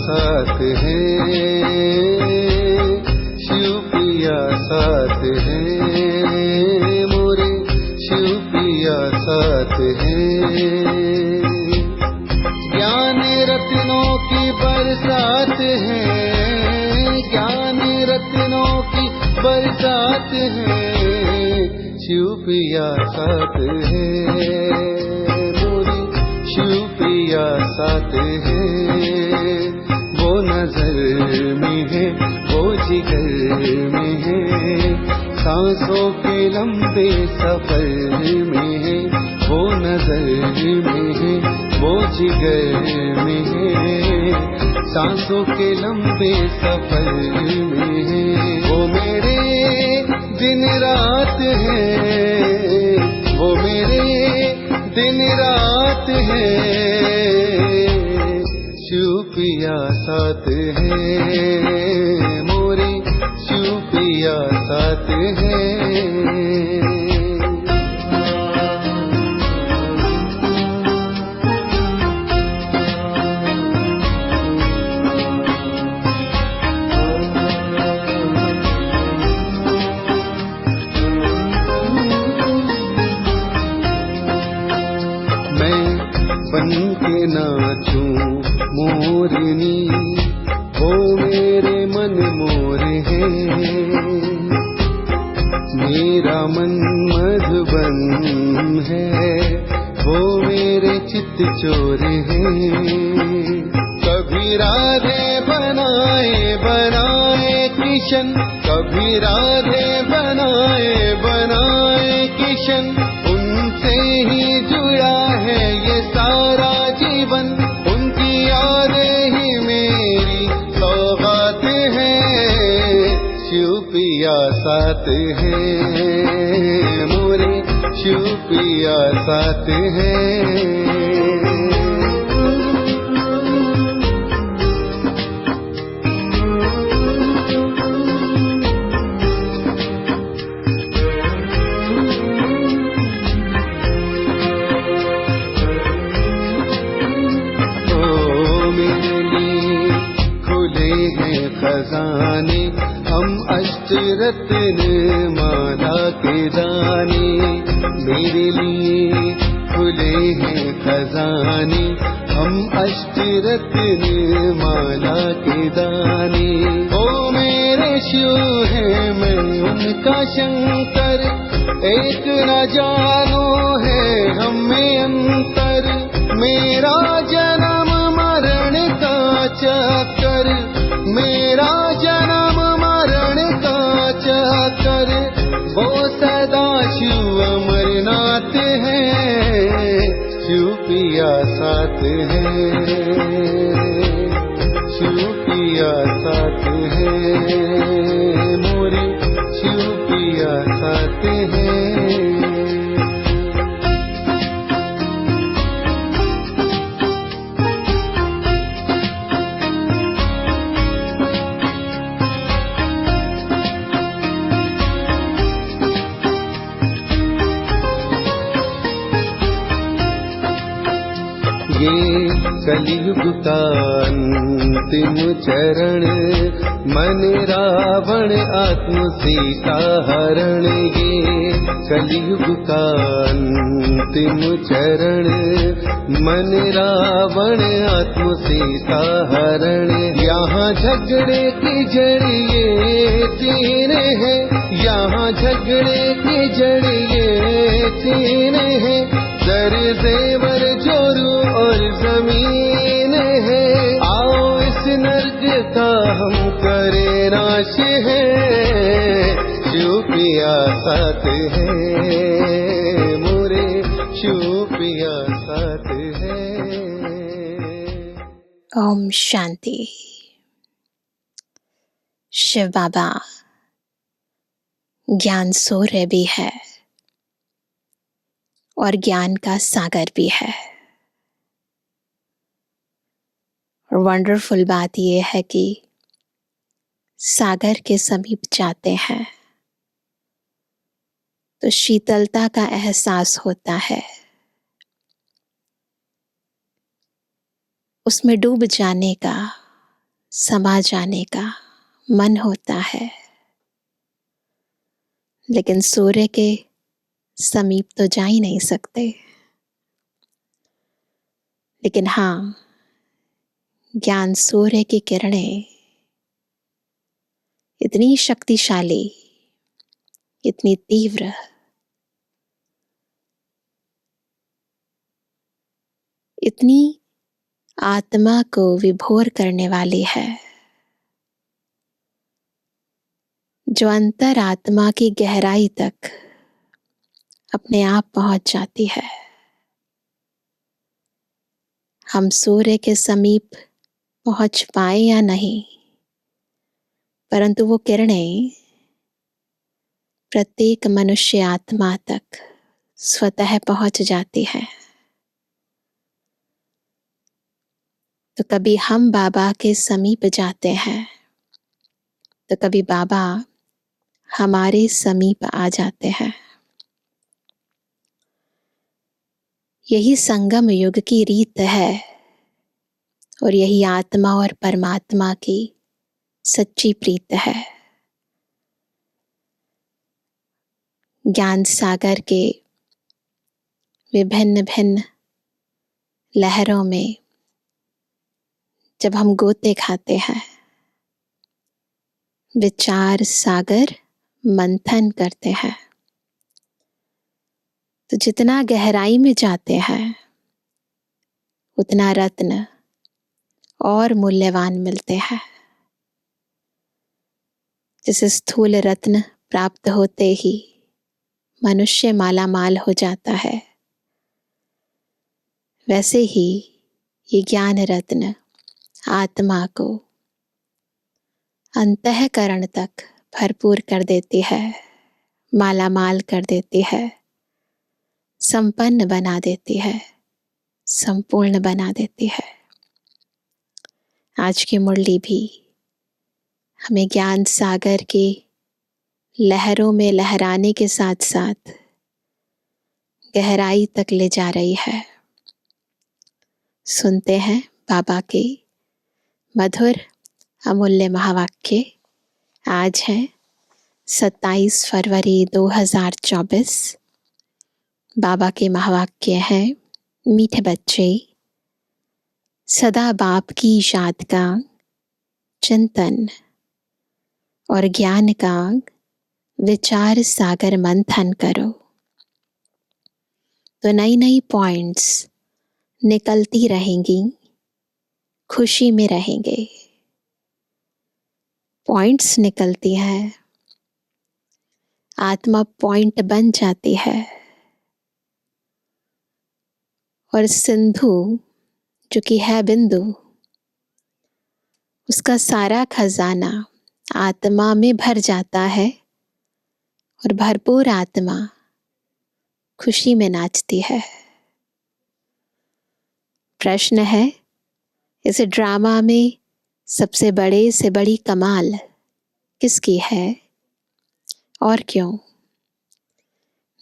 साथ है, शिव पिया साथ है, मोरे शिव पिया साथ है। ज्ञान रत्नों की बरसात है, ज्ञान रत्नों की बरसात है, शिव पिया साथ है, मोरे शिव पिया साथ है। वो नजर में है, वो जिगर में है, सांसों के लंबे सफर में है। वो नजर में है, वो जिगर में है, सांसों के लंबे सफर में है। वो मेरे दिन रात है, वो मेरे दिन रात है, शिव पिया साथ है, मोरे शिव पिया साथ है। बन के नाचूं मोरनी, वो मेरे मन मोर है, मेरा मन मधुबन है, वो मेरे चित्त चोर है। कभी राधे बनाए बनाए किशन, कभी राधे बनाए बनाए किशन, उनसे ही जुड़ा है ये सारा जीवन, उनकी यादें ही मेरी सौगात है, शिव पिया साथ है, मोरे शिव पिया साथ है। खजाने हम अष्टरत्न माला के दाने, मेरे लिए खुले हैं खजाने, हम अष्टरत्न माला के दाने। ओ मेरे शिव है, मैं उनका शंकर, एक न जानो है हमें अंतर, मेरा जन्म मरण का चक्कर, मेरा जन्म मरण का चक्कर, वो सदा शिव अमरनाथ है, शिव पिया साथ है, शिव पिया साथ है, मोरे शिव पिया साथ है। ये कलियुग का अंतिम चरण, मन रावण आत्म सीता हरण। ये कलियुग का अंतिम चरण, मन रावण आत्म सीता हरण। यहाँ झगड़े की जड़ ये तीन है, यहाँ झगड़े की जड़ ये तीन है, दर देवर जोरू और जमीन है। आओ इस नर्क का हम करे नाश है, शिव पिया साथ है, मोरे शिव पिया साथ है। ओम शांति। शिव बाबा ज्ञान सूर्य भी है और ज्ञान का सागर भी है। और वंडरफुल बात यह है कि सागर के समीप जाते हैं तो शीतलता का एहसास होता है, उसमें डूब जाने का समा जाने का मन होता है, लेकिन सूर्य के समीप तो जा ही नहीं सकते। लेकिन हाँ, ज्ञान सूर्य की किरणें इतनी शक्तिशाली, इतनी तीव्र, इतनी आत्मा को विभोर करने वाली है, जो अंतर आत्मा की गहराई तक अपने आप पहुंच जाती है। हम सूर्य के समीप पहुंच पाए या नहीं, परंतु वो किरणें प्रत्येक मनुष्य आत्मा तक स्वतः पहुंच जाती है। तो कभी हम बाबा के समीप जाते हैं, तो कभी बाबा हमारे समीप आ जाते हैं। यही संगम युग की रीत है और यही आत्मा और परमात्मा की सच्ची प्रीत है। ज्ञान सागर के विभिन्न भिन्न लहरों में जब हम गोते खाते हैं, विचार सागर मंथन करते हैं, तो जितना गहराई में जाते हैं उतना रत्न और मूल्यवान मिलते हैं। जिस स्थूल रत्न प्राप्त होते ही मनुष्य मालामाल हो जाता है, वैसे ही ये ज्ञान रत्न आत्मा को अंतःकरण तक भरपूर कर देती है, मालामाल कर देती है, संपन्न बना देती है, संपूर्ण बना देती है। आज की मुरली भी हमें ज्ञान सागर के लहरों में लहराने के साथ साथ गहराई तक ले जा रही है। सुनते हैं बाबा के मधुर अमूल्य महावाक्य। आज है 27 फरवरी 2024। बाबा के महावाक्य हैं, मीठे बच्चे, सदा बाप की याद का चिंतन और ज्ञान का विचार सागर मंथन करो, तो नई नई पॉइंट्स निकलती रहेंगी, खुशी में रहेंगे। पॉइंट्स निकलती है, आत्मा पॉइंट बन जाती है और सिंधु जो कि है बिंदु, उसका सारा खजाना आत्मा में भर जाता है और भरपूर आत्मा खुशी में नाचती है। प्रश्न है, इस ड्रामा में सबसे बड़े से बड़ी कमाल किसकी है और क्यों?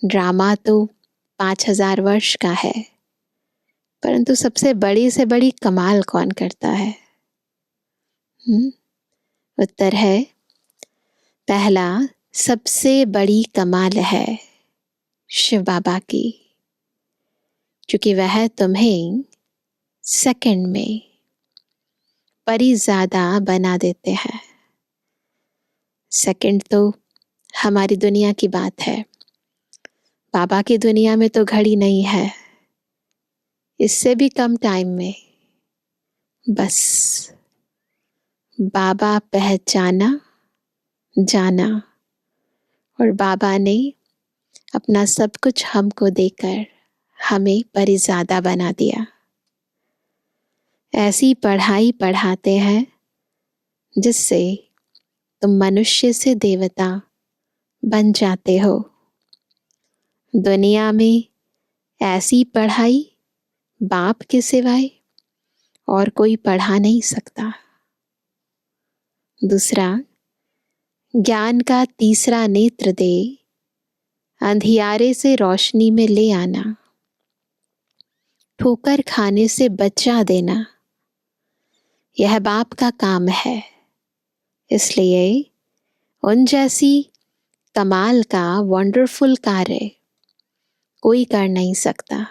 ड्रामा तो 5000 वर्ष का है, परंतु सबसे बड़ी से बड़ी कमाल कौन करता है? उत्तर है, पहला सबसे बड़ी कमाल है शिव बाबा की, क्योंकि वह तुम्हें सेकंड में परिज़्यादा बना देते हैं। सेकंड तो हमारी दुनिया की बात है, बाबा की दुनिया में तो घड़ी नहीं है। इससे भी कम टाइम में बस बाबा पहचाना जाना और बाबा ने अपना सब कुछ हमको देकर हमें परिज़्यादा बना दिया। ऐसी पढ़ाई पढ़ाते हैं जिससे तुम मनुष्य से देवता बन जाते हो। दुनिया में ऐसी पढ़ाई बाप के सिवाय और कोई पढ़ा नहीं सकता। दूसरा, ज्ञान का तीसरा नेत्र दे अंधियारे से रोशनी में ले आना, ठोकर खाने से बचा देना, यह बाप का काम है। इसलिए उन जैसी कमाल का वंडरफुल कार्य कोई कर नहीं सकता,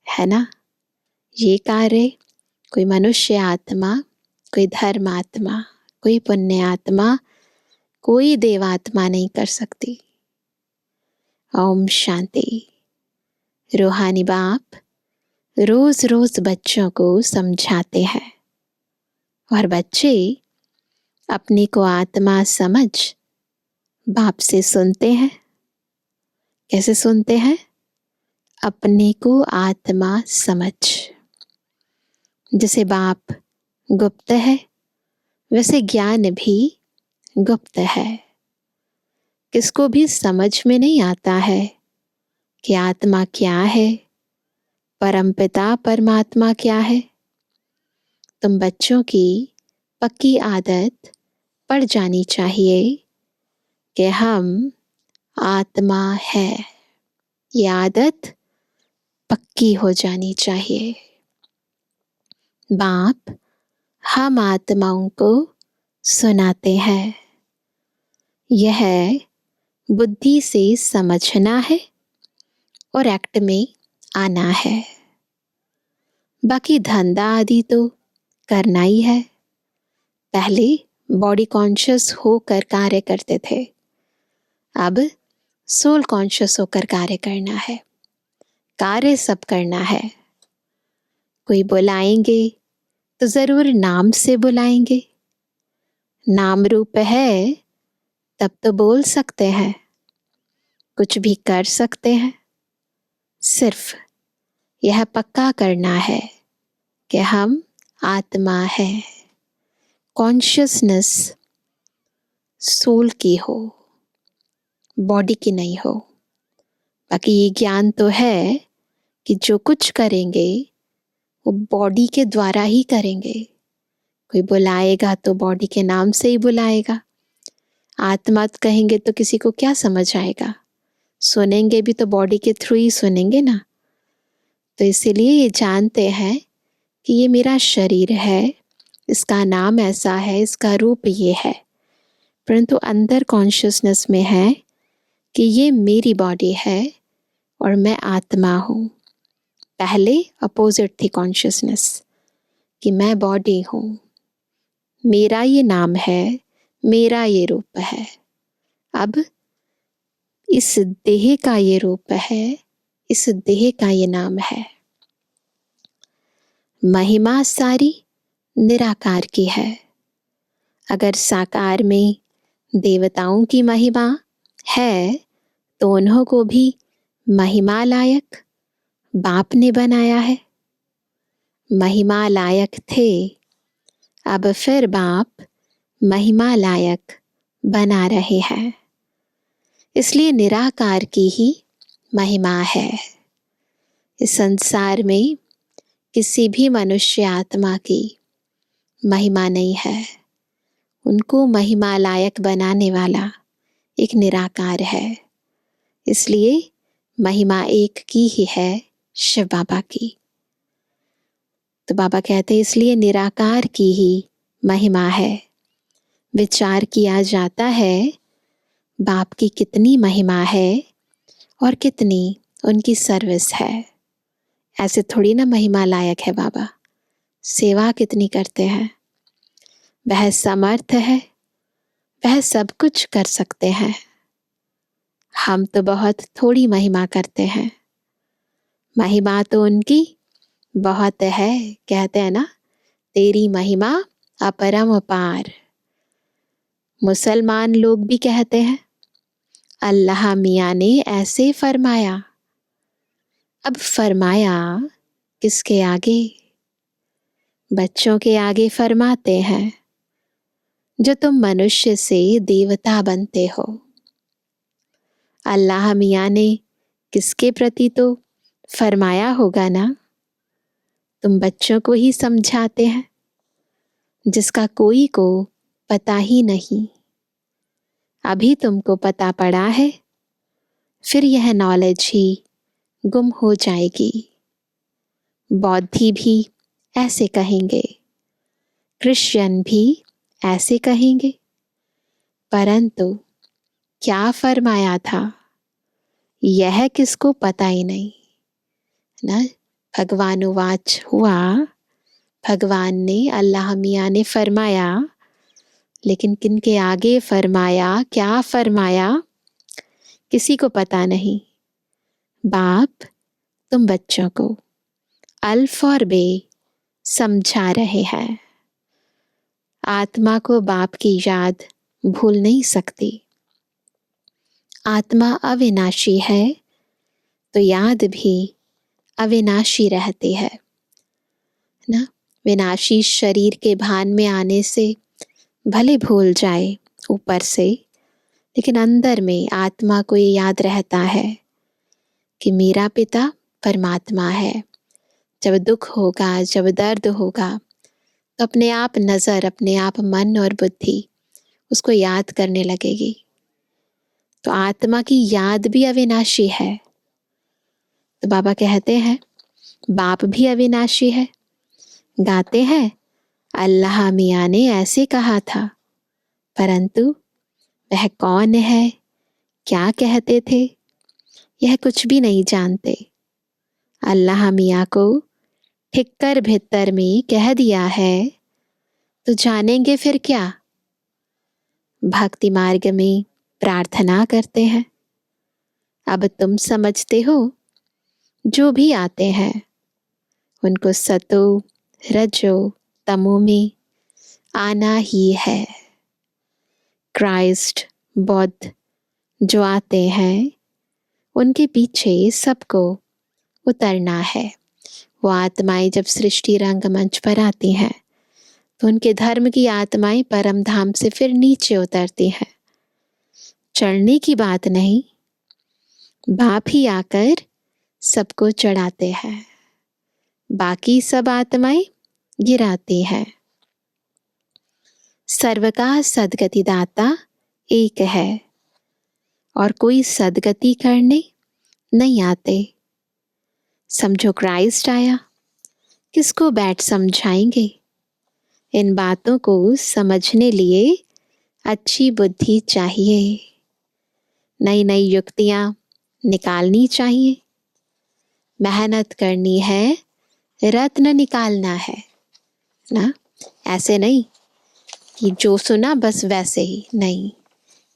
है ना। ये कार्य कोई मनुष्य आत्मा, कोई धर्म आत्मा, कोई पुण्य आत्मा, कोई देवात्मा नहीं कर सकती। ओम शांति। रूहानी बाप रोज रोज बच्चों को समझाते हैं और बच्चे अपने को आत्मा समझ बाप से सुनते हैं। कैसे सुनते हैं? अपने को आत्मा समझ। जैसे बाप गुप्त है, वैसे ज्ञान भी गुप्त है। किसको भी समझ में नहीं आता है कि आत्मा क्या है, परमपिता परमात्मा क्या है। तुम बच्चों की पक्की आदत पड़ जानी चाहिए कि हम आत्मा है। ये आदत पक्की हो जानी चाहिए। बाप हम आत्माओं को सुनाते हैं। यह बुद्धि से समझना है और एक्ट में आना है। बाकी धंधा आदि तो करना ही है। पहले बॉडी कॉन्शियस होकर कार्य करते थे, अब सोल कॉन्शियस होकर कार्य करना है। कार्य सब करना है। कोई बुलाएंगे तो जरूर नाम से बुलाएंगे। नाम रूप है तब तो बोल सकते हैं, कुछ भी कर सकते हैं। सिर्फ यह पक्का करना है कि हम आत्मा है। कॉन्शियसनेस सोल की हो, बॉडी की नहीं हो। बाकी ये ज्ञान तो है कि जो कुछ करेंगे वो बॉडी के द्वारा ही करेंगे। कोई बुलाएगा तो बॉडी के नाम से ही बुलाएगा। आत्मा कहेंगे तो किसी को क्या समझ आएगा? सुनेंगे भी तो बॉडी के थ्रू ही सुनेंगे ना। तो इसीलिए ये जानते हैं कि ये मेरा शरीर है, इसका नाम ऐसा है, इसका रूप ये है, परंतु अंदर कॉन्शियसनेस में है कि ये मेरी बॉडी है और मैं आत्मा हूँ। पहले अपोजिट थी कॉन्शियसनेस कि मैं बॉडी हूँ, मेरा ये नाम है, मेरा ये रूप है। अब इस देह का ये रूप है, इस देह का ये नाम है। महिमा सारी निराकार की है। अगर साकार में देवताओं की महिमा है तो उन्हों को भी महिमा लायक बाप ने बनाया है। महिमा लायक थे, अब फिर बाप महिमा लायक बना रहे हैं। इसलिए निराकार की ही महिमा है। इस संसार में किसी भी मनुष्य आत्मा की महिमा नहीं है। उनको महिमा लायक बनाने वाला एक निराकार है। इसलिए महिमा एक की ही है, शिव बाबा की। तो बाबा कहते हैं इसलिए निराकार की ही महिमा है। विचार किया जाता है बाप की कितनी महिमा है और कितनी उनकी सर्विस है। ऐसे थोड़ी ना महिमा लायक है बाबा। सेवा कितनी करते हैं। वह समर्थ है, वह सब कुछ कर सकते हैं। हम तो बहुत थोड़ी महिमा करते हैं। महिमा तो उनकी बहुत है। कहते हैं ना, तेरी महिमा अपरम अपार। मुसलमान लोग भी कहते हैं अल्लाह मियाँ ने ऐसे फरमाया। अब फरमाया किसके आगे? बच्चों के आगे फरमाते हैं जो तुम मनुष्य से देवता बनते हो। अल्लाह मियाँ ने किसके प्रति तो फरमाया होगा ना। तुम बच्चों को ही समझाते हैं जिसका कोई को पता ही नहीं। अभी तुमको पता पड़ा है, फिर यह नॉलेज ही गुम हो जाएगी। बौद्धि भी ऐसे कहेंगे क्रिश्चियन भी ऐसे कहेंगे, परंतु क्या फरमाया था यह किसको पता ही नहीं ना। भगवानुवाच हुआ, भगवान ने, अल्लाह मियाँ ने फरमाया, लेकिन किनके आगे फरमाया, क्या फरमाया, किसी को पता नहीं। बाप तुम बच्चों को अल्फ और बे समझा रहे हैं। आत्मा को बाप की याद भूल नहीं सकती। आत्मा अविनाशी है तो याद भी अविनाशी रहती है ना। विनाशी शरीर के भान में आने से भले भूल जाए ऊपर से, लेकिन अंदर में आत्मा को ये याद रहता है कि मेरा पिता परमात्मा है। जब दुख होगा, जब दर्द होगा, तो अपने आप नज़र, अपने आप मन और बुद्धि उसको याद करने लगेगी। तो आत्मा की याद भी अविनाशी है। तो बाबा कहते हैं बाप भी अविनाशी है। गाते हैं अल्लाह मियाँ ने ऐसे कहा था, परंतु वह कौन है, क्या कहते थे, यह कुछ भी नहीं जानते। अल्लाह मियाँ को ठिक्कर भीतर में कह दिया है तो जानेंगे फिर क्या। भक्ति मार्ग में प्रार्थना करते हैं, अब तुम समझते हो जो भी आते हैं उनको सतो रजो तमो में आना ही है। क्राइस्ट, बुद्ध जो आते हैं उनके पीछे सबको उतरना है। वो आत्माएं जब सृष्टि रंगमंच पर आती हैं तो उनके धर्म की आत्माएं परम धाम से फिर नीचे उतरती हैं। चढ़ने की बात नहीं, बाप ही आकर सबको चढ़ाते हैं, बाकी सब आत्माएं गिराती हैं। सर्व का सदगति दाता एक है और कोई सदगति करने नहीं आते। समझो क्राइस्ट आया, किसको बैठ समझाएंगे। इन बातों को समझने लिए अच्छी बुद्धि चाहिए, नई नई युक्तियां निकालनी चाहिए, मेहनत करनी है, रत्न निकालना है ना। ऐसे नहीं कि जो सुना बस वैसे ही, नहीं,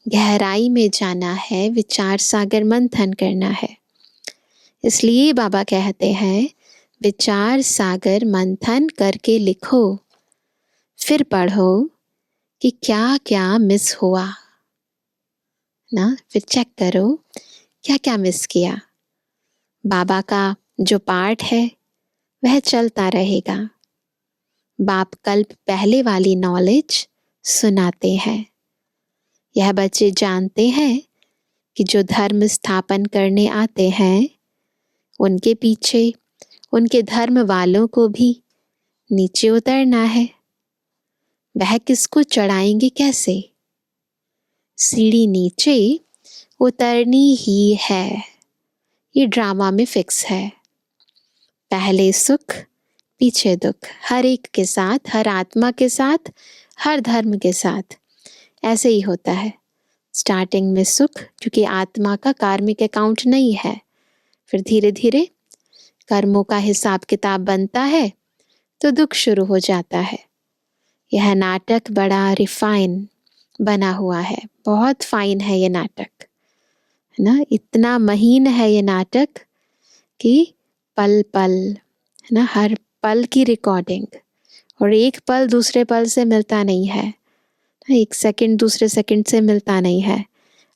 गहराई में जाना है, विचार सागर मंथन करना है। इसलिए बाबा कहते हैं विचार सागर मंथन करके लिखो, फिर पढ़ो कि क्या क्या मिस हुआ ना। फिर चेक करो क्या क्या मिस किया। बाबा का जो पाठ है वह चलता रहेगा। बाप कल्प पहले वाली नॉलेज सुनाते हैं। यह बच्चे जानते हैं कि जो धर्म स्थापन करने आते हैं उनके पीछे उनके धर्म वालों को भी नीचे उतरना है। वह किसको चढ़ाएंगे, कैसे? सीढ़ी नीचे उतरनी ही है, ये ड्रामा में फिक्स है। पहले सुख पीछे दुख, हर एक के साथ, हर आत्मा के साथ, हर धर्म के साथ ऐसे ही होता है। स्टार्टिंग में सुख, क्योंकि आत्मा का कार्मिक अकाउंट नहीं है। फिर धीरे धीरे कर्मों का हिसाब किताब बनता है तो दुख शुरू हो जाता है। यह नाटक बड़ा रिफाइन बना हुआ है, बहुत फाइन है ये नाटक ना। इतना महीन है ये नाटक कि पल पल ना, हर पल की रिकॉर्डिंग, और एक पल दूसरे पल से मिलता नहीं है, एक सेकंड दूसरे सेकंड से मिलता नहीं है।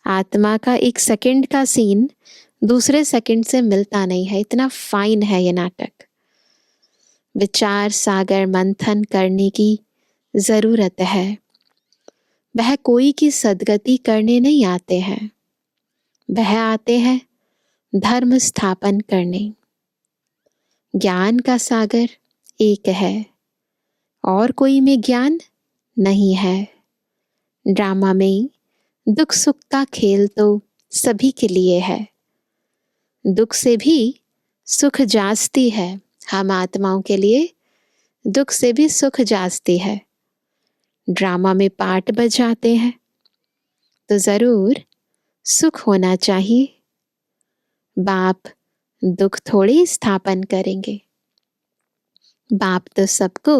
आत्मा का एक सेकंड का सीन दूसरे सेकंड से मिलता नहीं है। इतना फाइन है ये नाटक। विचार सागर मंथन करने की जरूरत है। वह कोई की सदगति करने नहीं आते हैं, वह आते हैं धर्म स्थापन करने। ज्ञान का सागर एक है और कोई में ज्ञान नहीं है। ड्रामा में दुख सुख का खेल तो सभी के लिए है। दुख से भी सुख जास्ती है। हम आत्माओं के लिए दुख से भी सुख जास्ती है। ड्रामा में पार्ट बजाते हैं तो जरूर सुख होना चाहिए। बाप दुख थोड़ी स्थापन करेंगे। बाप तो सबको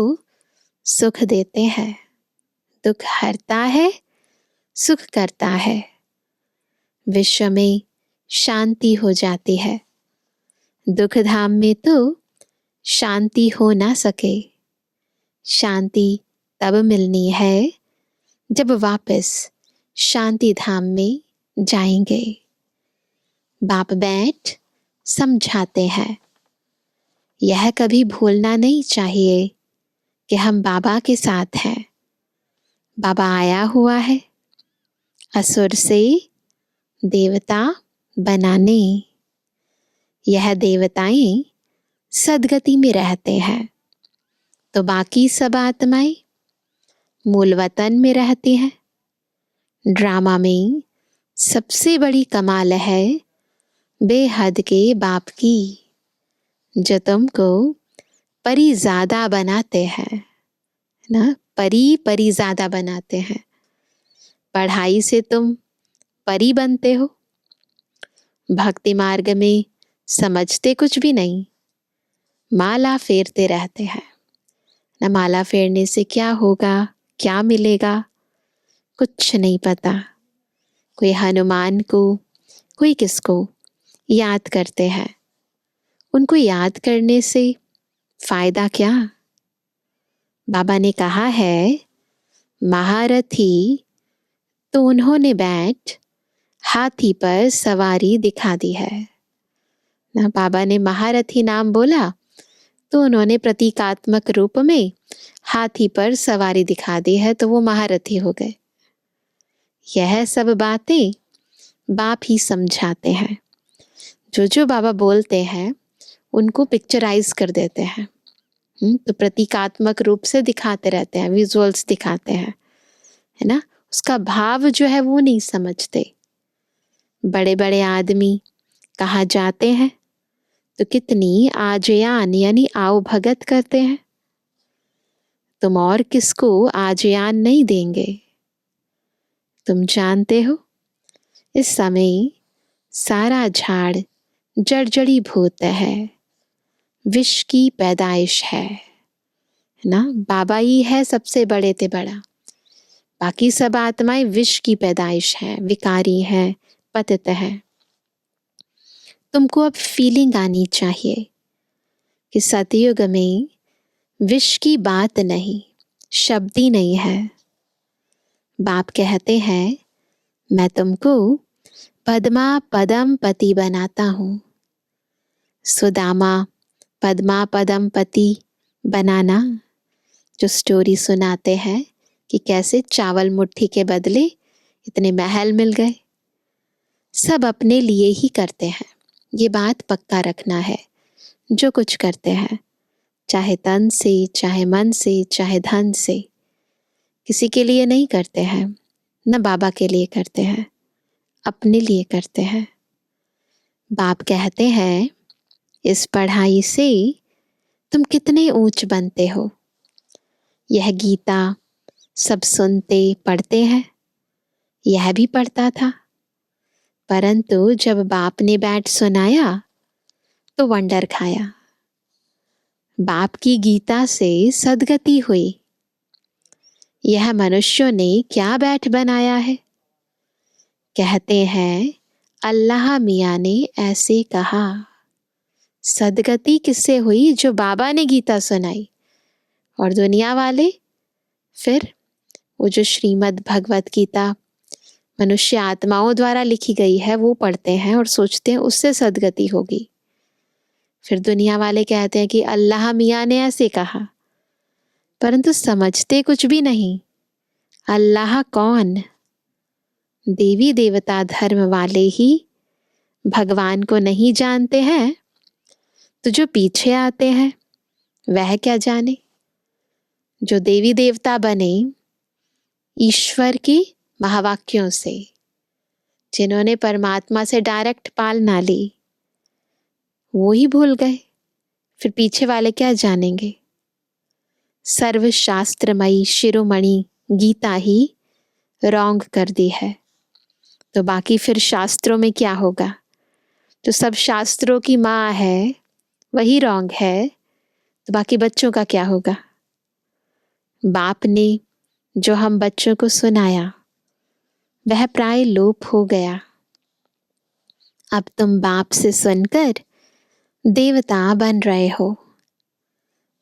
सुख देते हैं, दुख हरता है, सुख करता है। विश्व में शांति हो जाती है। दुख धाम में तो शांति हो ना सके। शांति तब मिलनी है जब वापस शांति धाम में जाएंगे। बाप बैठ समझाते हैं। यह कभी भूलना नहीं चाहिए कि हम बाबा के साथ हैं। बाबा आया हुआ है असुर से देवता बनाने। यह देवताएं सदगति में रहते हैं तो बाकी सब आत्माएं मूल वतन में रहती हैं। ड्रामा में सबसे बड़ी कमाल है बेहद के बाप की, जो तुमको परिज़ादा बनाते हैं ना। परिज़ादा बनाते हैं। पढ़ाई से तुम परी बनते हो। भक्ति मार्ग में समझते कुछ भी नहीं, माला फेरते रहते हैं ना। माला फेरने से क्या होगा, क्या मिलेगा, कुछ नहीं पता। कोई हनुमान को, कोई किसको याद करते हैं। उनको याद करने से फायदा क्या। बाबा ने कहा है महारथी तो उन्होंने बैठ हाथी पर सवारी दिखा दी है ना। बाबा ने महारथी नाम बोला तो उन्होंने प्रतीकात्मक रूप में हाथी पर सवारी दिखा दी है, तो वो महारथी हो गए। यह सब बातें बाप ही समझाते हैं। जो बाबा बोलते हैं उनको पिक्चराइज कर देते हैं। तो प्रतीकात्मक रूप से दिखाते रहते हैं, विजुअल्स दिखाते हैं, है ना। उसका भाव जो है वो नहीं समझते। बड़े बड़े आदमी कहाँ जाते हैं तो कितनी आजयान यानी आओ भगत करते हैं। तुम और किसको आजयान नहीं देंगे। तुम जानते हो इस समय सारा झाड़ जड़जड़ी भूत है, विष की पैदाइश है ना। बाबा ही है सबसे बड़े ते बड़ा, बाकी सब आत्माएं विष की पैदाइश है, विकारी है, पतित है। तुमको अब फीलिंग आनी चाहिए कि सतयुग में विष की बात नहीं, शब्द ही नहीं है। बाप कहते हैं मैं तुमको पद्मा पदम पति बनाता हूँ। सुदामा पद्मा पदम पति बनाना, जो स्टोरी सुनाते हैं कि कैसे चावल मुट्ठी के बदले इतने महल मिल गए। सब अपने लिए ही करते हैं, ये बात पक्का रखना है। जो कुछ करते हैं चाहे तन से, चाहे मन से, चाहे धन से, किसी के लिए नहीं करते हैं, न बाबा के लिए करते हैं, अपने लिए करते हैं। बाप कहते हैं इस पढ़ाई से तुम कितने ऊंच बनते हो। यह गीता सब सुनते पढ़ते हैं, यह भी पढ़ता था, परंतु जब बाप ने बैठ सुनाया तो वंडर खाया। बाप की गीता से सदगति हुई। यह मनुष्यों ने क्या बैठ बनाया है। कहते हैं अल्लाह मियाँ ने ऐसे कहा। सदगति किससे हुई? जो बाबा ने गीता सुनाई। और दुनिया वाले फिर वो जो श्रीमद् भगवत गीता मनुष्य आत्माओं द्वारा लिखी गई है वो पढ़ते हैं और सोचते हैं उससे सदगति होगी। फिर दुनिया वाले कहते हैं कि अल्लाह मियाँ ने ऐसे कहा, परंतु समझते कुछ भी नहीं। अल्लाह कौन? देवी देवता धर्म वाले ही भगवान को नहीं जानते हैं, तो जो पीछे आते हैं वह क्या जाने। जो देवी देवता बने ईश्वर की महावाक्यों से, जिन्होंने परमात्मा से डायरेक्ट पालना ली, वो ही भूल गए। फिर पीछे वाले क्या जानेंगे। सर्वशास्त्रमयी शिरोमणि गीता ही रॉन्ग कर दी है, तो बाकी फिर शास्त्रों में क्या होगा? तो सब शास्त्रों की माँ है, वही रॉन्ग है, तो बाकी बच्चों का क्या होगा? बाप ने जो हम बच्चों को सुनाया वह प्राय लोप हो गया। अब तुम बाप से सुनकर देवता बन रहे हो।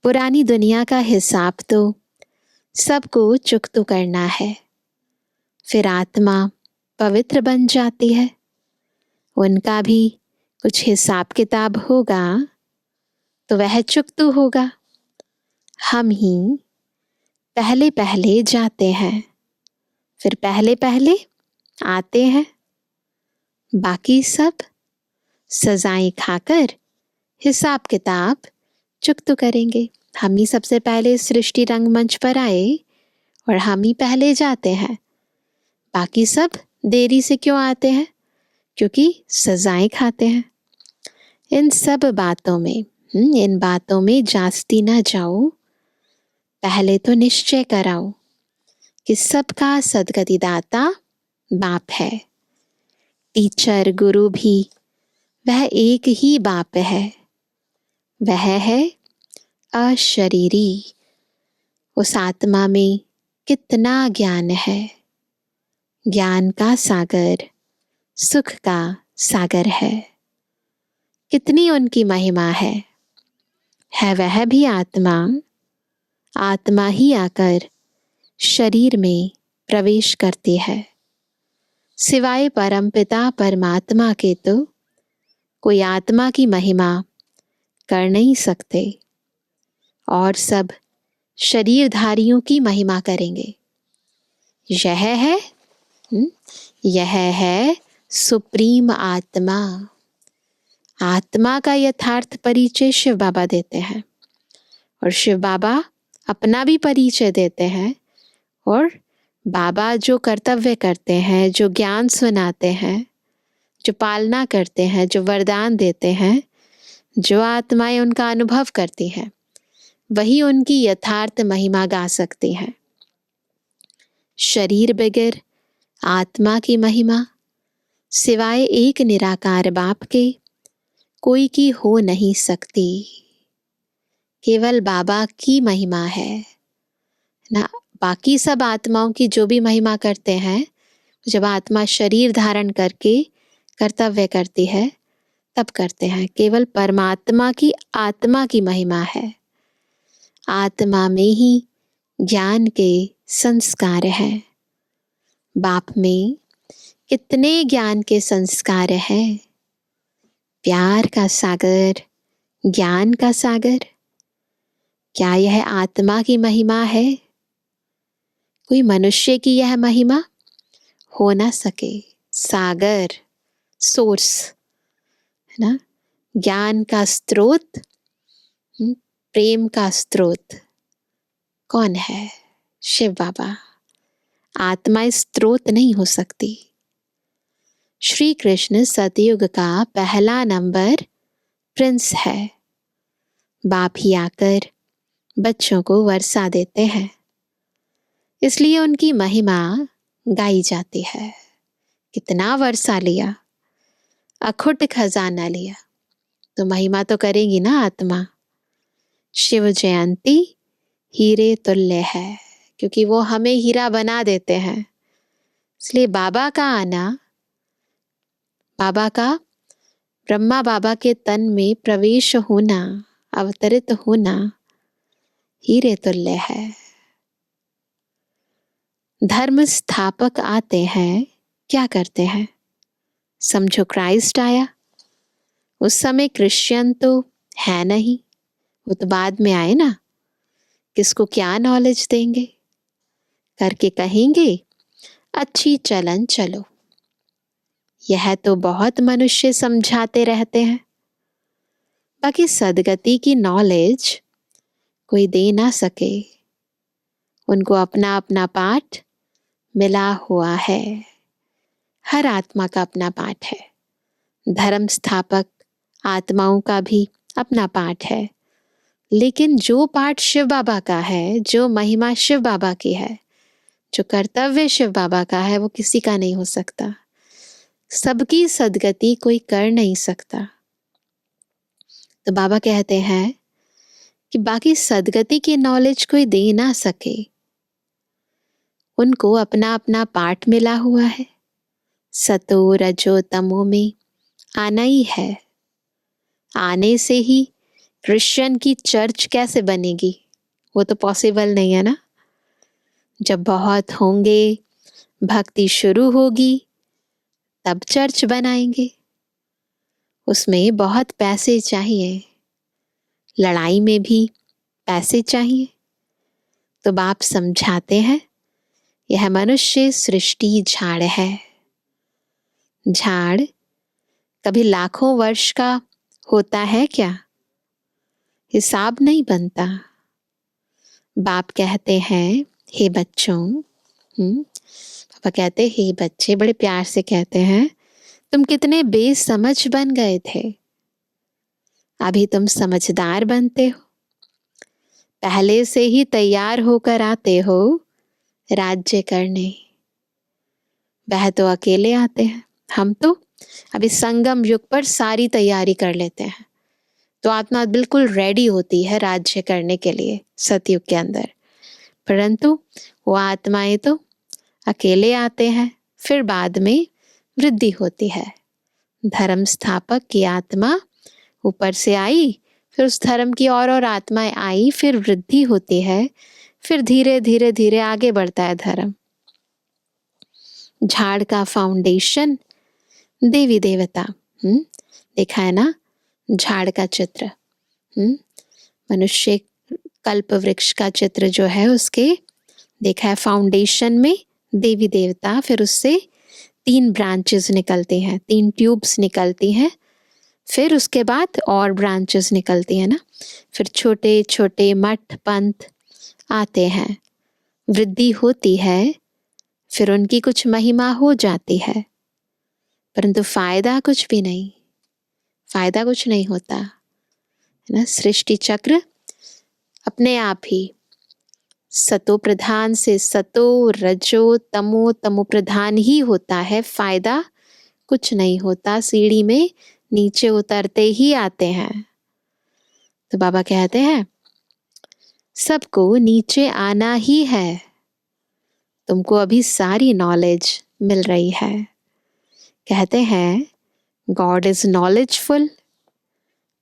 पुरानी दुनिया का हिसाब तो सबको चुकता करना है, फिर आत्मा पवित्र बन जाती है। उनका भी कुछ हिसाब किताब होगा, तो वह चुकता होगा। हम ही पहले पहले जाते हैं, फिर पहले पहले आते हैं। बाकी सब सजाएं खाकर हिसाब किताब चुकता करेंगे। हम ही सबसे पहले सृष्टि रंगमंच पर आए और हम ही पहले जाते हैं। बाकी सब देरी से क्यों आते हैं? क्योंकि सजाएं खाते हैं। इन सब बातों में इन बातों में जास्ती ना जाओ। पहले तो निश्चय कराओ कि सबका सदगति दाता बाप है। टीचर गुरु भी वह एक ही बाप है। वह है अशरीरी। उस आत्मा में कितना ज्ञान है। ज्ञान का सागर, सुख का सागर है। कितनी उनकी महिमा है वह भी आत्मा। आत्मा ही आकर शरीर में प्रवेश करती है। सिवाय परमपिता परमात्मा के तो कोई आत्मा की महिमा कर नहीं सकते, और सब शरीरधारियों की महिमा करेंगे। यह है सुप्रीम आत्मा। आत्मा का यथार्थ परिचय शिव बाबा देते हैं, और शिव बाबा अपना भी परिचय देते हैं। और बाबा जो कर्तव्य करते हैं, जो ज्ञान सुनाते हैं, जो पालना करते हैं, जो वरदान देते हैं, जो आत्माएं उनका अनुभव करती हैं, वही उनकी यथार्थ महिमा गा सकती हैं। शरीर बगैर आत्मा की महिमा सिवाय एक निराकार बाप के कोई की हो नहीं सकती। केवल बाबा की महिमा है ना। बाकी सब आत्माओं की जो भी महिमा करते हैं, जब आत्मा शरीर धारण करके कर्तव्य करती है तब करते हैं। केवल परमात्मा की आत्मा की महिमा है। आत्मा में ही ज्ञान के संस्कार हैं। बाप में कितने ज्ञान के संस्कार हैं। प्यार का सागर, ज्ञान का सागर। क्या यह आत्मा की महिमा है? कोई मनुष्य की यह महिमा हो ना सके। सागर, सोर्स है ना, ज्ञान का स्रोत, प्रेम का स्रोत कौन है? शिव बाबा। आत्मा स्रोत नहीं हो सकती। श्री कृष्ण सतयुग का पहला नंबर प्रिंस है। बाप ही आकर बच्चों को वर्षा देते हैं, इसलिए उनकी महिमा गाई जाती है। कितना वर्षा लिया, अखुट खजाना लिया, तो महिमा तो करेगी ना आत्मा। शिव जयंती हीरे तुल्य है, क्योंकि वो हमें हीरा बना देते हैं। इसलिए बाबा का आना, बाबा का ब्रह्मा बाबा के तन में प्रवेश होना, अवतरित होना हीरे तुल्य है। धर्म स्थापक आते हैं, क्या करते हैं? समझो क्राइस्ट आया। उस समय क्रिश्चियन तो है नहीं, वो तो बाद में आए ना। किसको क्या नॉलेज देंगे? करके कहेंगे अच्छी चलन चलो। यह तो बहुत मनुष्य समझाते रहते हैं, बाकी सदगति की नॉलेज कोई दे ना सके। उनको अपना अपना पाठ मिला हुआ है। हर आत्मा का अपना पाठ है। धर्म स्थापक आत्माओं का भी अपना पाठ है। लेकिन जो पाठ शिव बाबा का है, जो महिमा शिव बाबा की है, जो कर्तव्य शिव बाबा का है वो किसी का नहीं हो सकता। सबकी सदगति कोई कर नहीं सकता। तो बाबा कहते हैं कि बाकी सदगति की नॉलेज कोई दे ना सके, उनको अपना अपना पाठ मिला हुआ है। सतो रजो तमो में आना ही है। आने से ही क्रिश्चियन की चर्च कैसे बनेगी? वो तो पॉसिबल नहीं है ना। जब बहुत होंगे, भक्ति शुरू होगी, तब चर्च बनाएंगे। उसमें बहुत पैसे चाहिए, लड़ाई में भी पैसे चाहिए। तो बाप समझाते हैं यह मनुष्य सृष्टि झाड़ है। झाड़ कभी लाखों वर्ष का होता है क्या? हिसाब नहीं बनता। बाप कहते हैं हे बच्चों, पापा कहते हे बच्चे, बड़े प्यार से कहते हैं, तुम कितने बेसमझ बन गए थे, अभी तुम समझदार बनते हो। पहले से ही तैयार होकर आते हो राज्य करने। वह तो अकेले आते हैं, हम तो अभी संगम युग पर सारी तैयारी कर लेते हैं। तो आत्मा बिल्कुल रेडी होती है राज्य करने के लिए सतयुग के अंदर, परंतु वो आत्माएं तो अकेले आते हैं, फिर बाद में वृद्धि होती है। धर्म स्थापक की आत्मा ऊपर से आई, फिर उस धर्म की और आत्माएं आई, फिर वृद्धि होती है, फिर धीरे धीरे धीरे आगे बढ़ता है धर्म। झाड़ का फाउंडेशन देवी देवता, देखा है ना झाड़ का चित्र। मनुष्य कल्प वृक्ष का चित्र जो है उसके देखा है फाउंडेशन में देवी देवता, फिर उससे 3 ब्रांचेस निकलती हैं, 3 ट्यूब्स निकलती हैं, फिर उसके बाद और ब्रांचेस निकलती हैं ना, फिर छोटे छोटे मठ पंथ आते हैं, वृद्धि होती है, फिर उनकी कुछ महिमा हो जाती है, परंतु फायदा कुछ भी नहीं, फायदा कुछ नहीं होता है ना। सृष्टि चक्र अपने आप ही सतो प्रधान से सतो रजो तमो, तमो प्रधान ही होता है, फायदा कुछ नहीं होता। सीढ़ी में नीचे उतरते ही आते हैं। तो बाबा कहते हैं सबको नीचे आना ही है। तुमको अभी सारी नॉलेज मिल रही है। कहते हैं गॉड इज नॉलेजफुल,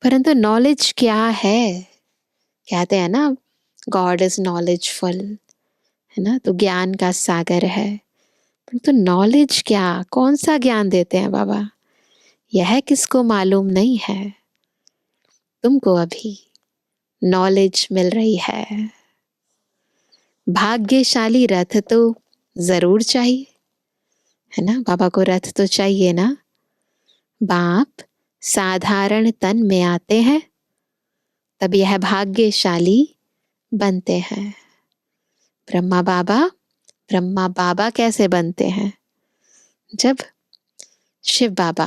परंतु नॉलेज क्या है? कहते हैं ना गॉड इज नॉलेजफुल, है ना, तो ज्ञान का सागर है, परंतु नॉलेज क्या, कौन सा ज्ञान देते हैं बाबा, यह किसको मालूम नहीं है। तुमको अभी नॉलेज मिल रही है। भाग्यशाली रथ तो जरूर चाहिए, है ना, बाबा को रथ तो चाहिए ना। बाप साधारण तन में आते हैं, तब यह भाग्यशाली बनते हैं। ब्रह्मा बाबा कैसे बनते हैं? जब शिव बाबा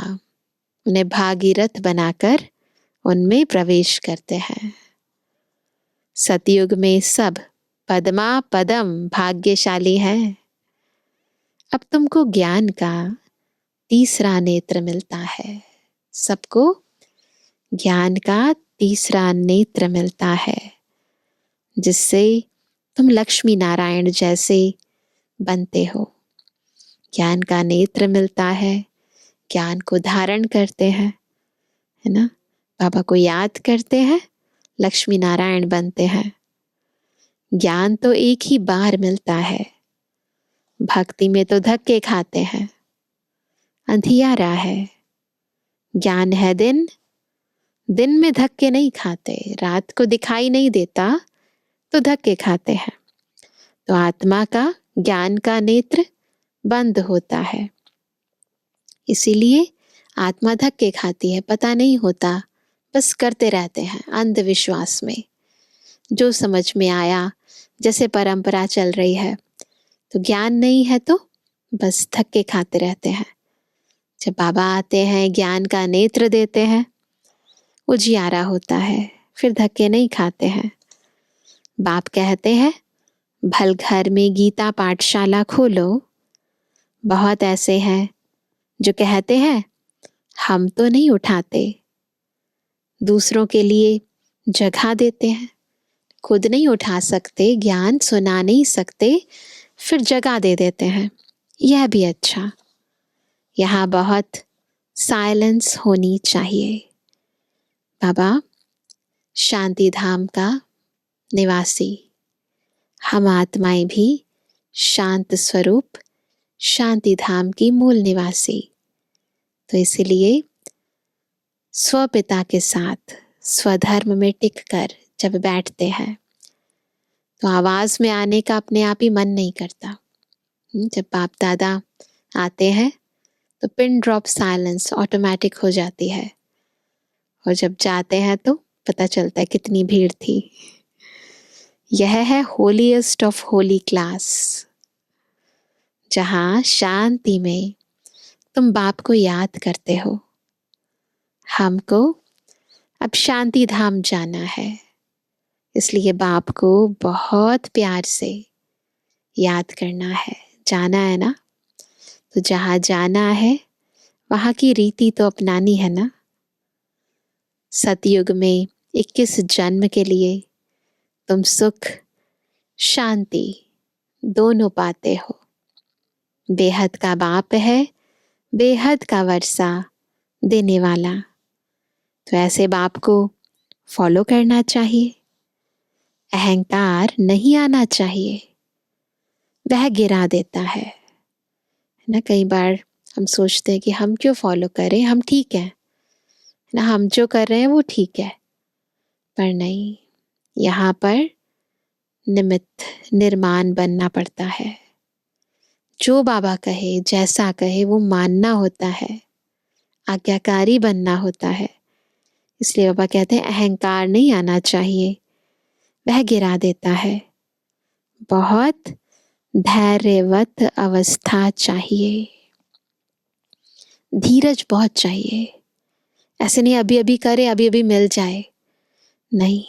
उन्हें भागीरथ बनाकर उनमें प्रवेश करते हैं। सतयुग में सब पद्मा पदम भाग्यशाली हैं। अब तुमको ज्ञान का तीसरा नेत्र मिलता है। सबको ज्ञान का तीसरा नेत्र मिलता है, जिससे तुम लक्ष्मी नारायण जैसे बनते हो। ज्ञान का नेत्र मिलता है, ज्ञान को धारण करते हैं, है ना, बाबा को याद करते हैं, लक्ष्मी नारायण बनते हैं। ज्ञान तो एक ही बार मिलता है, भक्ति में तो धक्के खाते हैं। अंधियारा है, ज्ञान है दिन, दिन में धक्के नहीं खाते, रात को दिखाई नहीं देता तो धक्के खाते हैं। तो आत्मा का ज्ञान का नेत्र बंद होता है, इसीलिए आत्मा धक्के खाती है, पता नहीं होता, बस करते रहते हैं अंधविश्वास में। जो समझ में आया, जैसे परंपरा चल रही है, तो ज्ञान नहीं है तो बस धक्के खाते रहते हैं। जब बाबा आते हैं, ज्ञान का नेत्र देते हैं, उजियारा होता है, फिर धक्के नहीं खाते हैं। बाप कहते हैं भल घर में गीता पाठशाला खोलो। बहुत ऐसे हैं जो कहते हैं हम तो नहीं उठाते, दूसरों के लिए जगह देते हैं, खुद नहीं उठा सकते, ज्ञान सुना नहीं सकते, फिर जगह दे देते हैं। यह भी अच्छा। यहाँ बहुत साइलेंस होनी चाहिए। बाबा शांति धाम का निवासी, हम आत्माएं भी शांत स्वरूप शांति धाम की मूल निवासी। तो इसलिए स्वपिता के साथ स्वधर्म में टिककर जब बैठते हैं तो आवाज में आने का अपने आप ही मन नहीं करता। जब बाप दादा आते हैं तो पिन ड्रॉप साइलेंस ऑटोमेटिक हो जाती है, और जब जाते हैं तो पता चलता है कितनी भीड़ थी। यह है होलीएस्ट ऑफ होली क्लास, जहां शांति में तुम बाप को याद करते हो। हमको अब शांति धाम जाना है, इसलिए बाप को बहुत प्यार से याद करना है। जाना है ना, तो जहां जाना है वहां की रीति तो अपनानी है ना। सतयुग में 21 जन्म के लिए तुम सुख शांति दोनों पाते हो। बेहद का बाप है, बेहद का वर्षा देने वाला। तो ऐसे बाप को फॉलो करना चाहिए। अहंकार नहीं आना चाहिए, वह गिरा देता है ना। कई बार हम सोचते हैं कि हम क्यों फॉलो करें, हम ठीक है ना, हम जो कर रहे हैं वो ठीक है। पर नहीं, यहाँ पर निमित्त निर्माण बनना पड़ता है। जो बाबा कहे, जैसा कहे वो मानना होता है, आज्ञाकारी बनना होता है। इसलिए बाबा कहते हैं अहंकार नहीं आना चाहिए, वह गिरा देता है। बहुत धैर्यवत अवस्था चाहिए, धीरज बहुत चाहिए। ऐसे नहीं अभी अभी करे अभी अभी मिल जाए, नहीं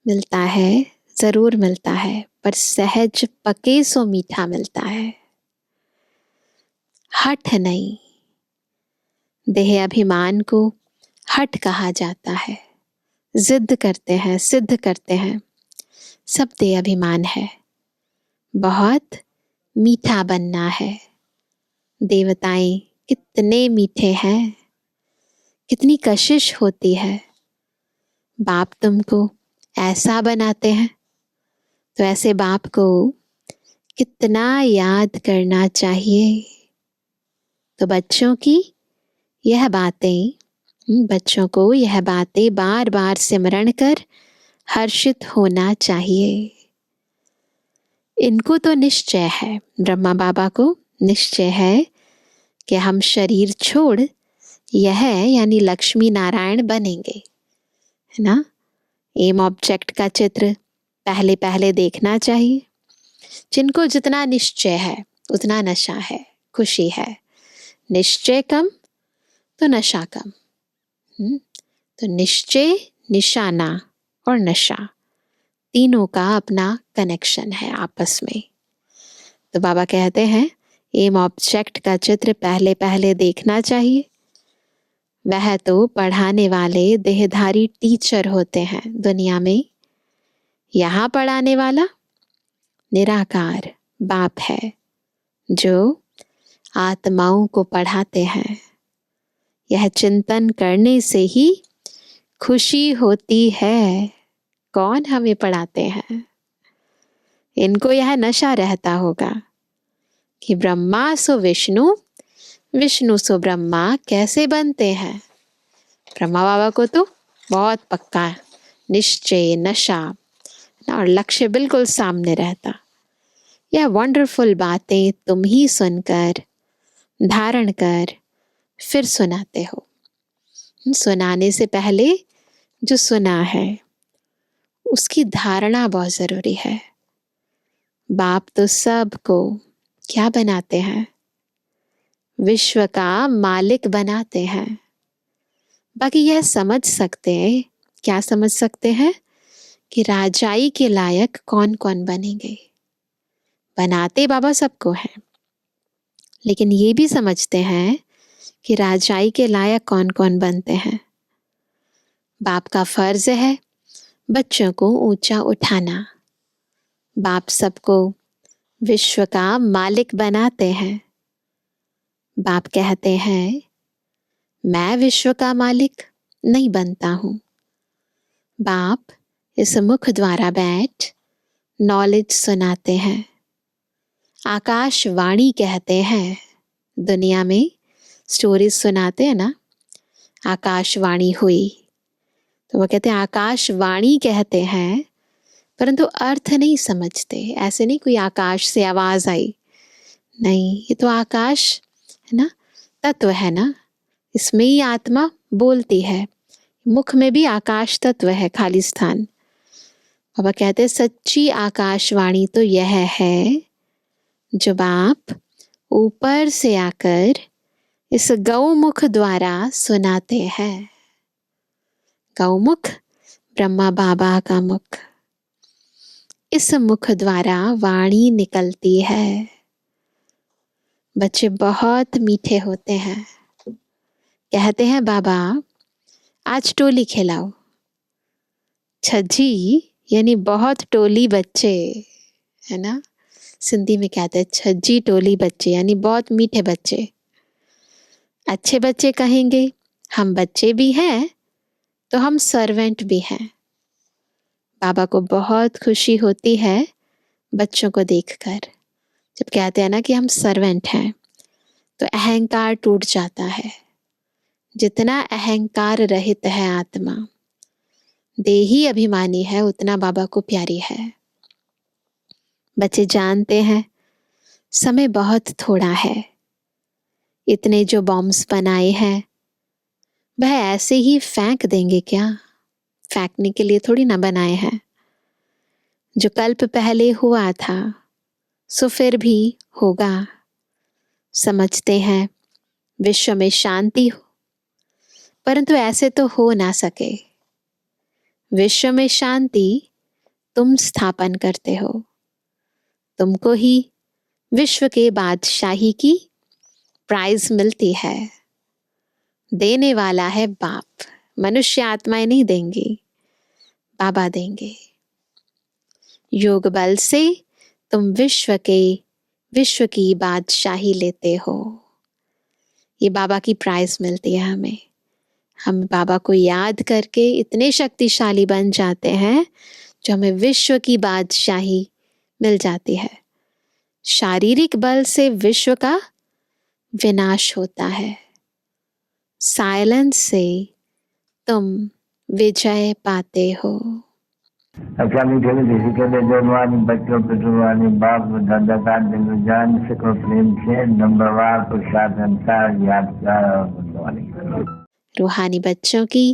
मिलता है, जरूर मिलता है, पर सहज पके सो मीठा मिलता है। हठ नहीं, देह अभिमान को हठ कहा जाता है। जिद करते हैं, सिद्ध करते हैं, सब देह अभिमान है। बहुत मीठा बनना है। देवताएं कितने मीठे हैं, कितनी कशिश होती है। बाप तुमको ऐसा बनाते हैं, तो ऐसे बाप को कितना याद करना चाहिए। तो बच्चों को यह बातें बार बार सिमरण कर हर्षित होना चाहिए। इनको तो निश्चय है, ब्रह्मा बाबा को निश्चय है कि हम शरीर छोड़ यह यानी लक्ष्मी नारायण बनेंगे, है ना। एम ऑब्जेक्ट का चित्र पहले पहले देखना चाहिए। जिनको जितना निश्चय है उतना नशा है, खुशी है। निश्चय कम तो नशा कम। तो निश्चय, निशाना और नशा, तीनों का अपना कनेक्शन है आपस में। तो बाबा कहते हैं एम ऑब्जेक्ट का चित्र पहले पहले देखना चाहिए। वह तो पढ़ाने वाले देहधारी टीचर होते हैं दुनिया में। यहाँ पढ़ाने वाला निराकार बाप है, जो आत्माओं को पढ़ाते हैं। यह चिंतन करने से ही खुशी होती है। कौन हमें पढ़ाते हैं? इनको यह नशा रहता होगा कि ब्रह्मा सो विष्णु, विष्णु सो ब्रह्मा कैसे बनते हैं। ब्रह्मा बाबा को तो बहुत पक्का निश्चय, नशा और लक्ष्य बिल्कुल सामने रहता। यह वंडरफुल बातें तुम ही सुनकर, धारण कर, फिर सुनाते हो। सुनाने से पहले जो सुना है उसकी धारणा बहुत जरूरी है। बाप तो सबको क्या बनाते हैं? विश्व का मालिक बनाते हैं। बाकी यह समझ सकते हैं, क्या समझ सकते हैं कि राजाई के लायक कौन कौन बनेंगे। बनाते बाबा सबको हैं, लेकिन ये भी समझते हैं कि राजाई के लायक कौन कौन बनते हैं। बाप का फर्ज है बच्चों को ऊंचा उठाना। बाप सबको विश्व का मालिक बनाते हैं। बाप कहते हैं मैं विश्व का मालिक नहीं बनता हूं। बाप इस मुख द्वारा बैठ नॉलेज सुनाते हैं। आकाशवाणी कहते हैं। दुनिया में स्टोरीज सुनाते हैं ना, आकाशवाणी हुई, तो वो कहते हैं आकाशवाणी कहते हैं, परंतु अर्थ नहीं समझते। ऐसे नहीं कोई आकाश से आवाज आई, नहीं, ये तो आकाश है ना, तत्व है ना, इसमें ही आत्मा बोलती है। मुख में भी आकाश तत्व है, खाली स्थान। बाबा कहते हैं सच्ची आकाशवाणी तो यह है जो बाप ऊपर से आकर इस गौमुख द्वारा सुनाते हैं। गौमुख ब्रह्मा बाबा का मुख, इस मुख द्वारा वाणी निकलती है। बच्चे बहुत मीठे होते हैं। कहते हैं बाबा आज टोली खिलाओ। छज्जी यानी बहुत टोली बच्चे, है ना, सिंधी में कहते हैं छज्जी टोली बच्चे, यानी बहुत मीठे बच्चे। अच्छे बच्चे कहेंगे हम बच्चे भी हैं तो हम सर्वेंट भी हैं। बाबा को बहुत खुशी होती है बच्चों को देखकर। जब कहते हैं ना कि हम सर्वेंट हैं तो अहंकार टूट जाता है। जितना अहंकार रहित है आत्मा, देही अभिमानी है, उतना बाबा को प्यारी है। बच्चे जानते हैं समय बहुत थोड़ा है। इतने जो बॉम्ब्स बनाए हैं वह ऐसे ही फेंक देंगे क्या? फेंकने के लिए थोड़ी ना बनाए हैं। जो कल्प पहले हुआ था सो फिर भी होगा। समझते हैं विश्व में शांति हो, परंतु ऐसे तो हो ना सके। विश्व में शांति तुम स्थापन करते हो। तुमको ही विश्व के बादशाही की प्राइज मिलती है। देने वाला है बाप। मनुष्य आत्माएं नहीं देंगी, बाबा देंगे। योग बल से तुम विश्व की बादशाही लेते हो। ये बाबा की प्राइज मिलती है हमें। हम बाबा को याद करके इतने शक्तिशाली बन जाते हैं जो हमें विश्व की बादशाही मिल जाती है। शारीरिक बल से विश्व का विनाश होता है। साइलेंस से तुम विजय पाते हो। अच्छा मीठे में किसी के लिए जन्मवानी बच्चों पितृवानी बाप दादा का दिल जान से को प्रेम से नंबरवार पुरुषार्थ अनुसार याद कर और बुद्धवानी। रूहानी बच्चों की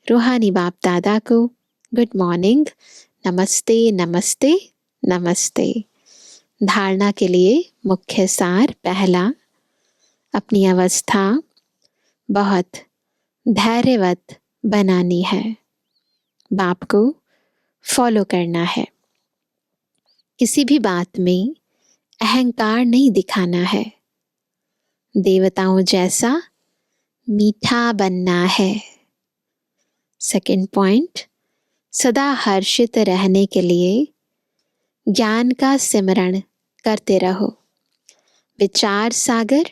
रूहानी बाप दादा को गुड मॉर्निंग, नमस्ते नमस्ते नमस्ते। धारणा के लिए मुख्य सार। पहला, अपनी अवस्था बहुत धैर्यवत बनानी है। बाप को फॉलो करना है। किसी भी बात में अहंकार नहीं दिखाना है। देवताओं जैसा मीठा बनना है। सेकंड पॉइंट, सदा हर्षित रहने के लिए ज्ञान का सिमरण करते रहो। विचार सागर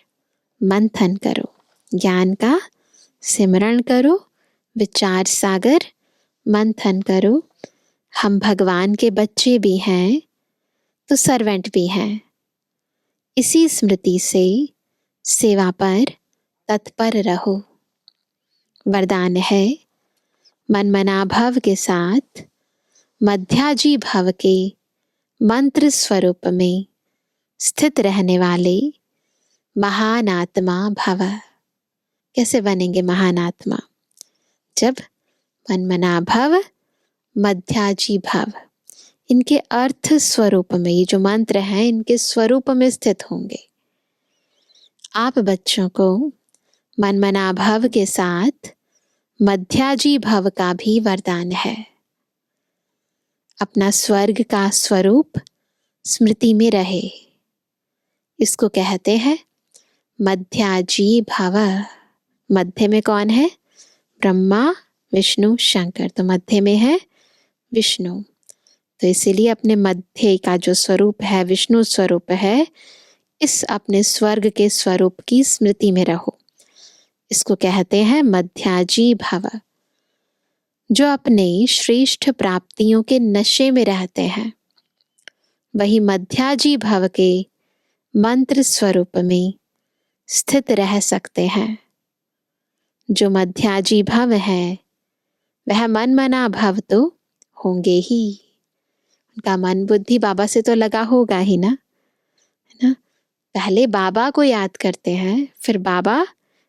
मंथन करो। ज्ञान का सिमरण करो, विचार सागर मंथन करो। हम भगवान के बच्चे भी हैं तो सर्वेंट भी हैं। इसी स्मृति से सेवा पर तत्पर रहो। वरदान है मनमना भव के साथ मध्याजी भव के मंत्र स्वरूप में स्थित रहने वाले महान आत्मा भव। कैसे बनेंगे महान आत्मा? जब मनमना भव मध्याजी भव, इनके अर्थ स्वरूप में, ये जो मंत्र हैं इनके स्वरूप में स्थित होंगे। आप बच्चों को मनमना भव के साथ मध्याजी भव का भी वरदान है। अपना स्वर्ग का स्वरूप स्मृति में रहे। इसको कहते हैं मध्याजी भव। मध्य में कौन है? ब्रह्मा विष्णु शंकर, तो मध्य में है विष्णु। तो इसीलिए अपने मध्य का जो स्वरूप है, विष्णु स्वरूप है, इस अपने स्वर्ग के स्वरूप की स्मृति में रहो। इसको कहते हैं मध्याजी भव। जो अपने श्रेष्ठ प्राप्तियों के नशे में रहते हैं वही मध्याजी भव के मंत्र स्वरूप में स्थित रह सकते हैं। जो मध्याजी भव है वह मन मना भव तो होंगे ही। उनका मन बुद्धि बाबा से तो लगा होगा ही ना, है ना। पहले बाबा को याद करते हैं, फिर बाबा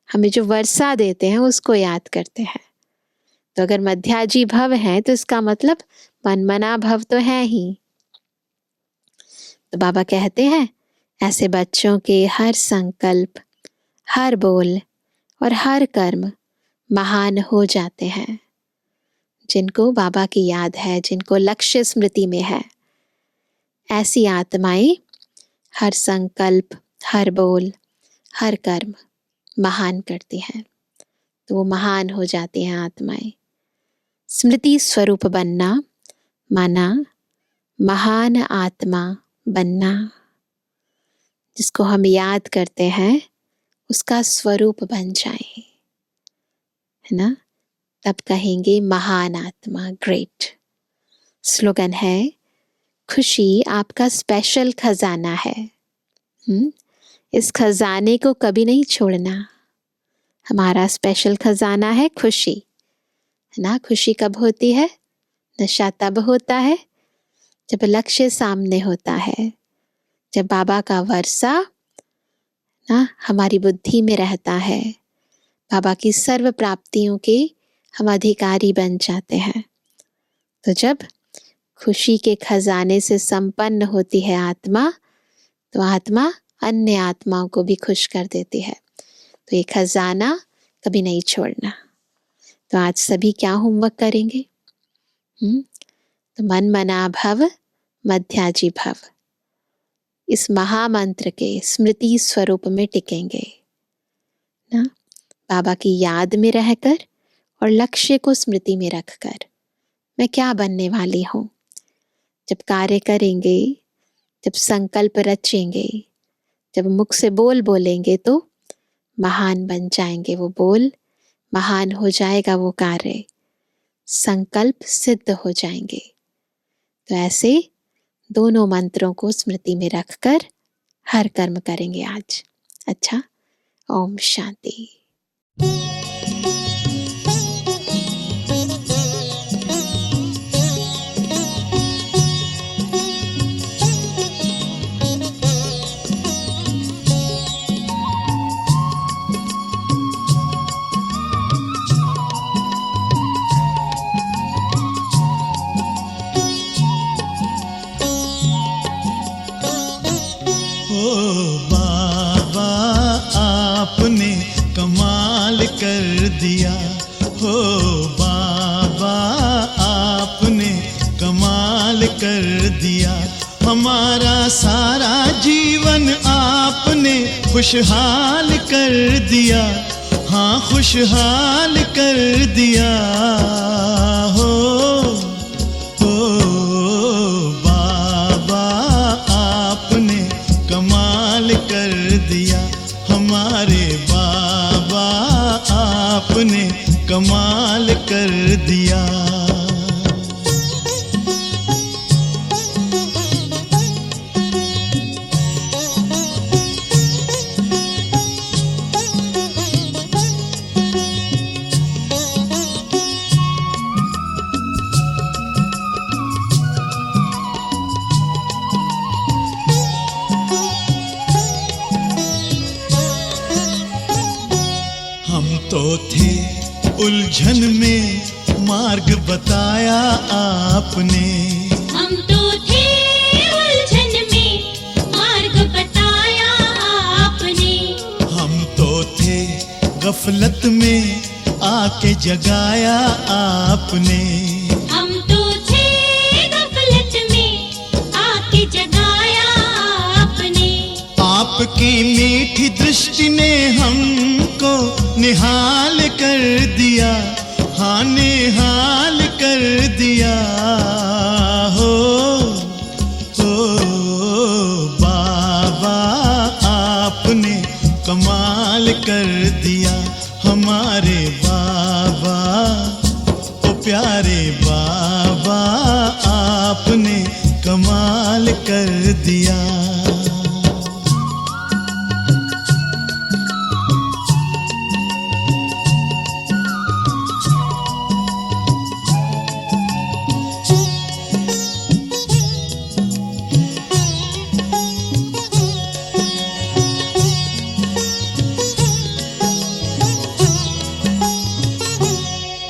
हमें जो वर्षा देते हैं उसको याद करते हैं। तो अगर मध्याजी भव है तो इसका मतलब मन मना भव तो है ही। तो बाबा कहते हैं ऐसे बच्चों के हर संकल्प, हर बोल और हर कर्म महान हो जाते हैं। जिनको बाबा की याद है, जिनको लक्ष्य स्मृति में है, ऐसी आत्माएं हर संकल्प, हर बोल, हर कर्म महान करती हैं। तो वो महान हो जाती हैं आत्माएं। स्मृति स्वरूप बनना माना महान आत्मा बनना। जिसको हम याद करते हैं उसका स्वरूप बन जाए, है ना, तब कहेंगे महान आत्मा, ग्रेट। स्लोगन है खुशी आपका स्पेशल खजाना है। इस खजाने को कभी नहीं छोड़ना। हमारा स्पेशल खजाना है खुशी, है ना। खुशी कब होती है? नशा तब होता है जब लक्ष्य सामने होता है, जब बाबा का वर्षा ना हमारी बुद्धि में रहता है, बाबा की सर्व प्राप्तियों के हम अधिकारी बन जाते हैं। तो जब खुशी के खजाने से संपन्न होती है आत्मा, तो आत्मा अन्य आत्माओं को भी खुश कर देती है। तो ये खजाना कभी नहीं छोड़ना। तो आज सभी क्या होमवर्क करेंगे? तो मन मना भव मध्याजी भव, इस महामंत्र के स्मृति स्वरूप में टिकेंगे ना। बाबा की याद में रहकर और लक्ष्य को स्मृति में रखकर मैं क्या बनने वाली हूँ। जब कार्य करेंगे, जब संकल्प रचेंगे, जब मुख से बोल बोलेंगे तो महान बन जाएंगे। वो बोल महान हो जाएगा, वो कार्य, संकल्प सिद्ध हो जाएंगे। तो ऐसे दोनों मंत्रों को स्मृति में रखकर हर कर्म करेंगे आज। अच्छा, ओम शांति। कर दिया हो बाबा, आपने कमाल कर दिया। हमारा सारा जीवन आपने खुशहाल कर दिया। हाँ, खुशहाल कर दिया हो बाबा, आपने कमाल कर दिया। हमारे बाबा आपने कमाल कर दिया। उलझन में मार्ग बताया आपने। हम तो थे उलझन में मार्ग बताया आपने। हम तो थे गफलत में आके जगाया आपने। हम तो थे गफलत आपकी मीठी दृष्टि ने हमको निहाल कर दिया, हाँ निहाल कर दिया हो बाबा आपने कमाल कर दिया हमारे बाबा, ओ प्यारे बाबा आपने कमाल कर दिया।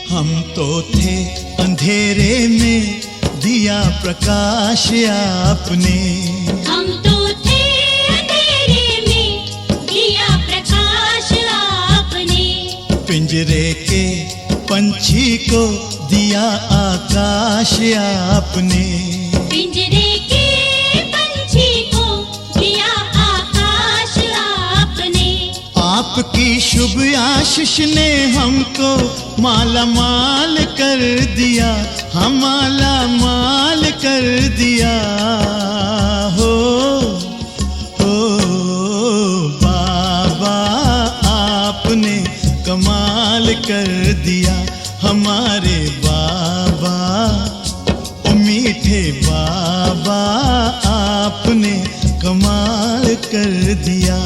हम तो थे अंधेरे में दिया प्रकाश आपने, हम तो थे अंधेरे में दिया प्रकाश आपने, पिंजरे के पंछी को दिया आकाश आपने, पिंजरे के पंछी को दिया आकाश आपने। आपकी शुभ आशीष ने हमको माला माल कर दिया, हम माला माल कर दिया हो बाबा आपने कमाल कर दिया हमारे बाबा, ओ मीठे बाबा आपने कमाल कर दिया।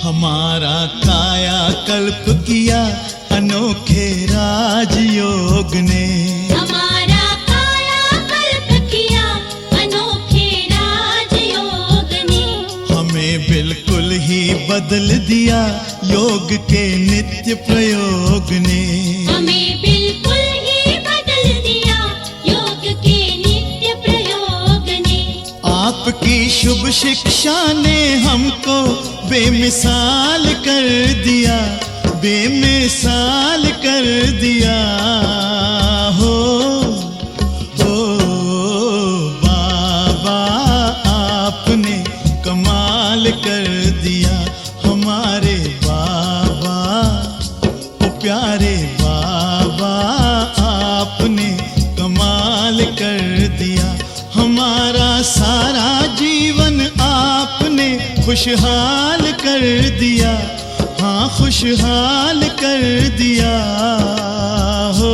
हमारा काया कल्प किया अनोखे राजयोग ने, हमारा काया कल्प किया अनोखे राजयोग ने, हमें बिल्कुल ही बदल दिया योग के नित्य प्रयोग ने, हमें बिल्कुल ही बदल दिया योग के नित्य प्रयोग ने। आपकी शुभ शिक्षा ने हमको बेमिसाल कर दिया, बेमिसाल कर दिया हो बाबा आपने कमाल कर दिया हमारे बाबा, ओ प्यारे बाबा आपने कमाल कर दिया हमारा सारा जीवन आपने खुशहाल कर दिया, हाँ खुशहाल कर दिया हो